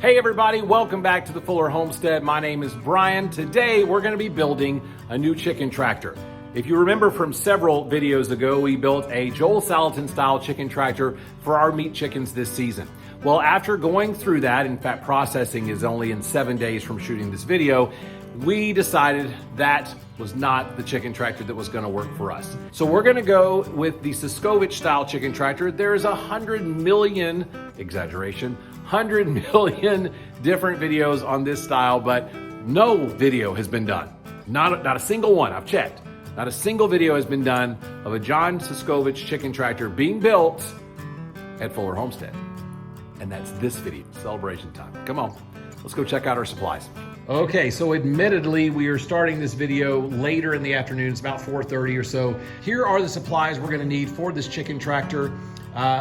Hey everybody, welcome back to the Fuller Homestead. My name is Brian. Today we're going to be building a new chicken tractor. If you remember from several videos ago, we built a Joel Salatin-style chicken tractor for our meat chickens this season. Well, after going through that, in fact processing is only in 7 days from shooting this video, we decided that was not the chicken tractor that was going to work for us. So we're going to go with the Suscovich-style chicken tractor. There's 100 million, exaggeration, 100 million different videos on this style, but no video has been done. Not a single one, I've checked. Not a single video has been done of a John Suscovich chicken tractor being built at Fuller Homestead. And that's this video, celebration time. Come on, let's go check out our supplies. Okay, so admittedly, we are starting this video later in the afternoon. It's about 4:30 or so. Here are the supplies we're gonna need for this chicken tractor.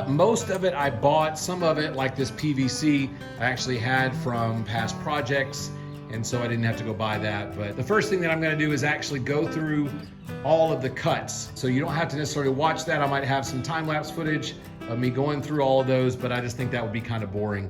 Most of it I bought, some of it, like this PVC, I actually had from past projects, and so I didn't have to go buy that. But the first thing that I'm gonna do is actually go through all of the cuts. So you don't have to necessarily watch that. I might have some time-lapse footage of me going through all of those, but I just think that would be kind of boring.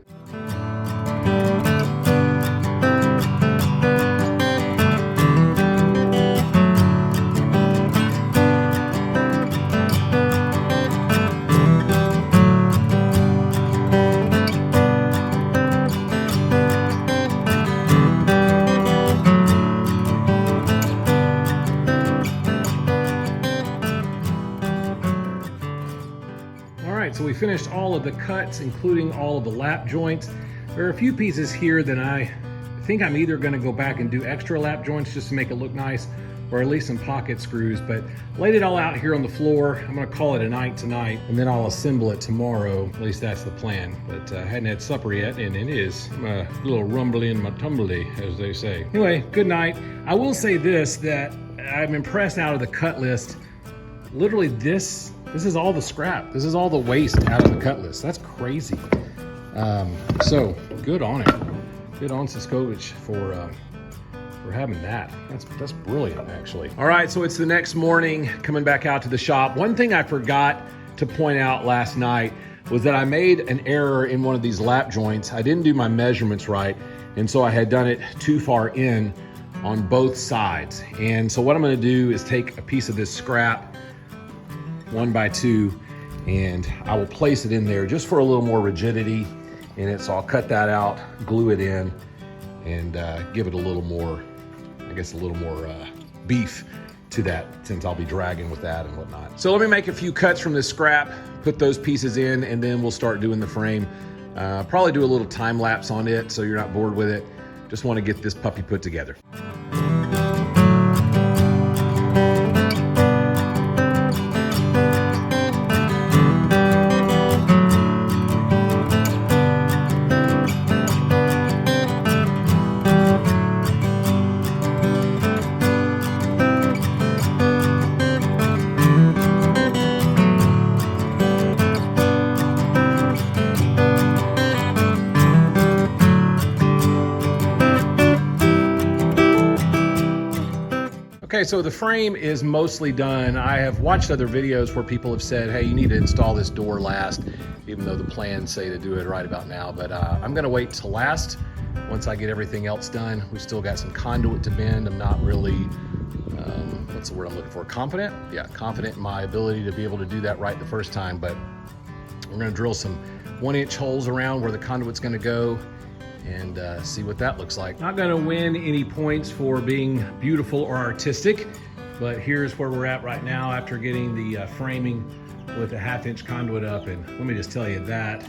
So we finished all of the cuts, including all of the lap joints. There are a few pieces here that I think I'm either going to go back and do extra lap joints just to make it look nice, or at least some pocket screws, but laid it all out here on the floor. I'm going to call it a night tonight, and then I'll assemble it tomorrow. At least that's the plan, but I hadn't had supper yet, and it is a little rumbly in my tumbly, as they say. Anyway, good night. I will say this, that I'm impressed out of the cut list. Literally this is all the scrap. This is all the waste out of the cut list. That's crazy. So good on it. Good on Suscovich for having that. That's brilliant, actually. All right, so it's the next morning, coming back out to the shop. One thing I forgot to point out last night was that I made an error in one of these lap joints. I didn't do my measurements right, and so I had done it too far in on both sides. And so what I'm gonna do is take a piece of this scrap, 1x2, and I will place it in there just for a little more rigidity in it. So I'll cut that out, glue it in, and give it a little more, I guess a little more beef to that, since I'll be dragging with that and whatnot. So let me make a few cuts from this scrap, put those pieces in, and then we'll start doing the frame. Probably do a little time lapse on it so you're not bored with it. Just want to get this puppy put together. Okay, so the frame is mostly done. I have watched other videos where people have said, hey, you need to install this door last, even though the plans say to do it right about now. But I'm gonna wait till last, once I get everything else done. We've still got some conduit to bend. I'm not really, what's the word I'm looking for? Confident? Yeah, confident in my ability to be able to do that right the first time, but we're gonna drill some 1-inch holes around where the conduit's gonna go, and see what that looks like. Not gonna win any points for being beautiful or artistic, but here's where we're at right now after getting the framing with a 1/2-inch conduit up, and let me just tell you, that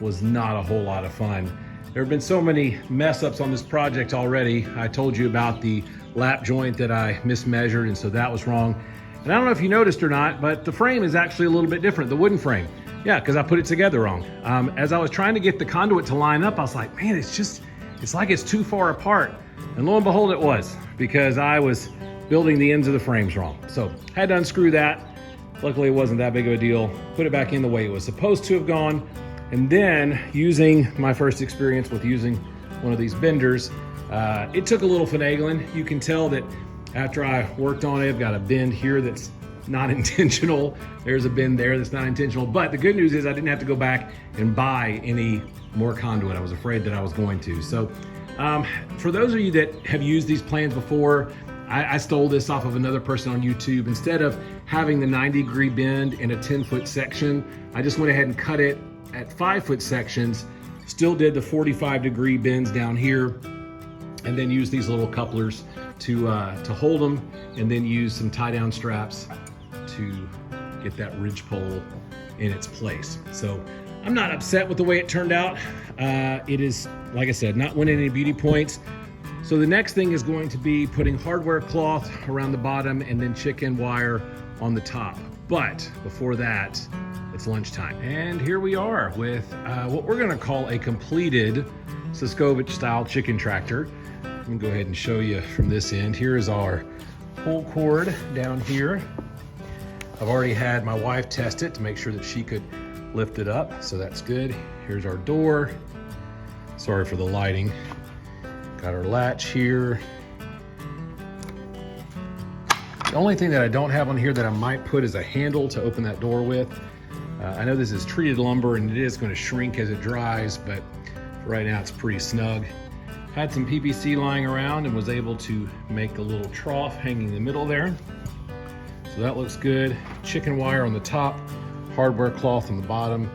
was not a whole lot of fun. There have been so many mess ups on this project already. I told you about the lap joint that I mismeasured, and so that was wrong. And I don't know if you noticed or not, but the frame is actually a little bit different, the wooden frame. Yeah, because I put it together wrong. As I was trying to get the conduit to line up, I was like, man, it's like it's too far apart. And lo and behold, it was, because I was building the ends of the frames wrong. So had to unscrew that. Luckily, it wasn't that big of a deal. Put it back in the way it was supposed to have gone. And then, using my first experience with using one of these benders, it took a little finagling. You can tell that after I worked on it, I've got a bend here that's not intentional. There's a bin there that's not intentional. But the good news is I didn't have to go back and buy any more conduit. I was afraid that I was going to. So for those of you that have used these plans before, I stole this off of another person on YouTube. Instead of having the 90-degree bend in a 10-foot section, I just went ahead and cut it at 5-foot sections, still did the 45-degree bends down here, and then used these little couplers to hold them, and then use some tie-down straps to get that ridge pole in its place. So I'm not upset with the way it turned out. It is, like I said, not winning any beauty points. So the next thing is going to be putting hardware cloth around the bottom and then chicken wire on the top. But before that, it's lunchtime. And here we are with what we're gonna call a completed Suscovich-style chicken tractor. Let me go ahead and show you from this end. Here is our pull cord down here. I've already had my wife test it to make sure that she could lift it up, so that's good. Here's our door. Sorry for the lighting. Got our latch here. The only thing that I don't have on here that I might put is a handle to open that door with. I know this is treated lumber and it is going to shrink as it dries, but right now it's pretty snug. Had some PVC lying around and was able to make a little trough hanging in the middle there. So that looks good. Chicken wire on the top, hardware cloth on the bottom.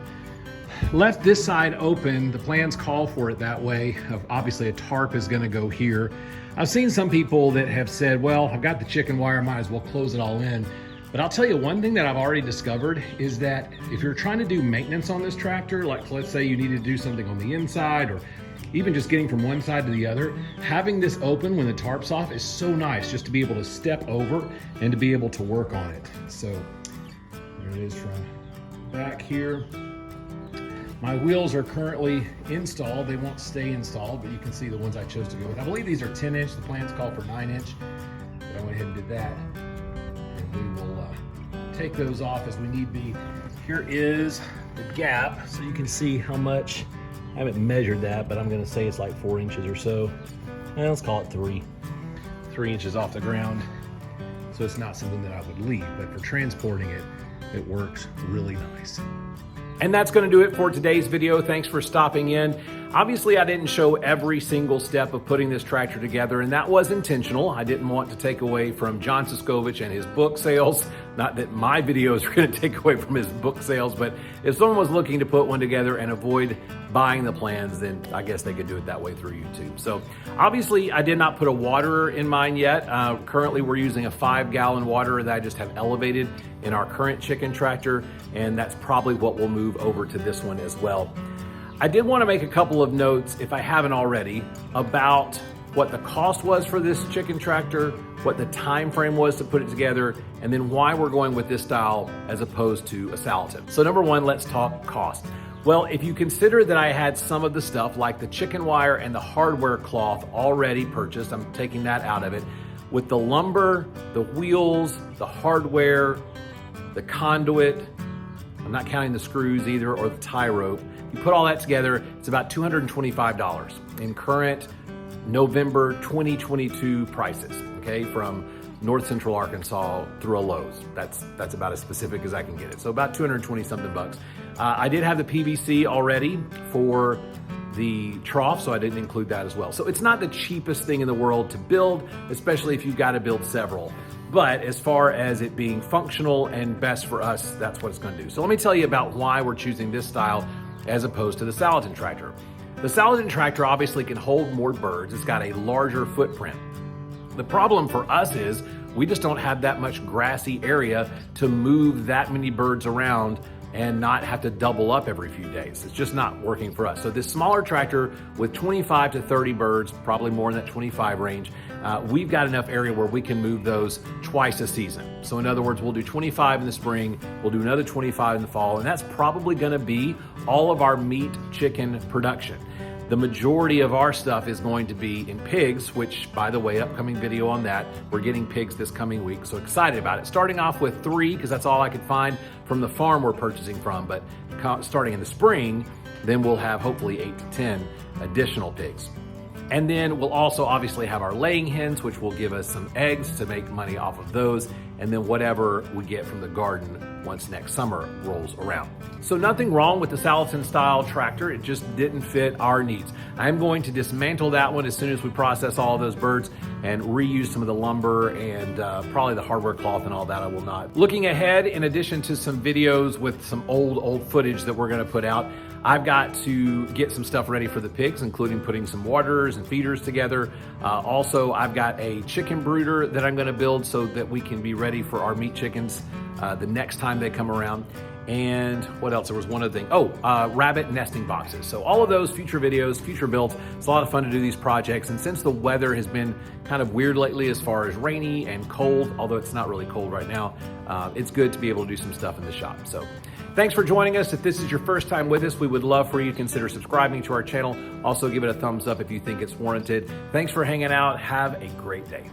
Left this side open. The plans call for it that way. Obviously a tarp is going to go here. I've seen some people that have said, well, I've got the chicken wire, might as well close it all in. But I'll tell you one thing that I've already discovered is that if you're trying to do maintenance on this tractor, like let's say you need to do something on the inside or even just getting from one side to the other, having this open when the tarp's off is so nice, just to be able to step over and to be able to work on it. So there it is from back here. My wheels are currently installed. They won't stay installed, but you can see the ones I chose to go with. I believe these are 10-inch. The plans call for 9-inch, but I went ahead and did that. And we will take those off as we need be. Here is the gap, so you can see how much. I haven't measured that, but I'm gonna say it's like 4 inches or so. Let's call it 3 inches off the ground. So it's not something that I would leave, but for transporting it, it works really nice. And that's going to do it for today's video. Thanks for stopping in. Obviously, I didn't show every single step of putting this tractor together, and that was intentional. I didn't want to take away from John Suscovich and his book sales. Not that my videos are going to take away from his book sales, but if someone was looking to put one together and avoid buying the plans, then I guess they could do it that way through YouTube. So obviously, I did not put a waterer in mine yet. Currently, we're using a 5-gallon waterer that I just have elevated in our current chicken tractor, and that's probably what we'll move over to this one as well. I did want to make a couple of notes, if I haven't already, about what the cost was for this chicken tractor, what the time frame was to put it together, and then why we're going with this style as opposed to a Salatin. So number one, let's talk cost. Well, if you consider that I had some of the stuff like the chicken wire and the hardware cloth already purchased, I'm taking that out of it. With the lumber, the wheels, the hardware, the conduit, I'm not counting the screws either, or the tie rope. You put all that together, it's about $225 in current November 2022 prices, okay, from North Central Arkansas through a Lowe's. That's about as specific as I can get it. So about 220 something bucks. I did have the PVC already for the trough, so I didn't include that as well. So it's not the cheapest thing in the world to build, especially if you've got to build several. But as far as it being functional and best for us, that's what it's going to do. So let me tell you about why we're choosing this style as opposed to the Salatin tractor. The Salatin tractor obviously can hold more birds. It's got a larger footprint. The problem for us is we just don't have that much grassy area to move that many birds around and not have to double up every few days. It's just not working for us. So this smaller tractor with 25 to 30 birds, probably more in that 25 range, we've got enough area where we can move those twice a season. So in other words, we'll do 25 in the spring, we'll do another 25 in the fall, and that's probably gonna be all of our meat chicken production. The majority of our stuff is going to be in pigs, which, by the way, upcoming video on that. We're getting pigs this coming week, so excited about it. Starting off with 3, because that's all I could find from the farm we're purchasing from, but starting in the spring, then we'll have hopefully 8 to 10 additional pigs. And then we'll also obviously have our laying hens, which will give us some eggs to make money off of those. and then whatever we get from the garden once next summer rolls around. So nothing wrong with the Salatin-style tractor, it just didn't fit our needs. I'm going to dismantle that one as soon as we process all of those birds and reuse some of the lumber and probably the hardware cloth and all that. I will not. Looking ahead, in addition to some videos with some old footage that we're gonna put out, I've got to get some stuff ready for the pigs, including putting some waterers and feeders together. Also, I've got a chicken brooder that I'm gonna build so that we can be ready for our meat chickens the next time they come around. And what else? There was one other thing. Rabbit nesting boxes. So all of those future videos, future builds. It's a lot of fun to do these projects. And since the weather has been kind of weird lately as far as rainy and cold, although it's not really cold right now, it's good to be able to do some stuff in the shop. So thanks for joining us. If this is your first time with us, we would love for you to consider subscribing to our channel. Also give it a thumbs up if you think it's warranted. Thanks for hanging out. Have a great day.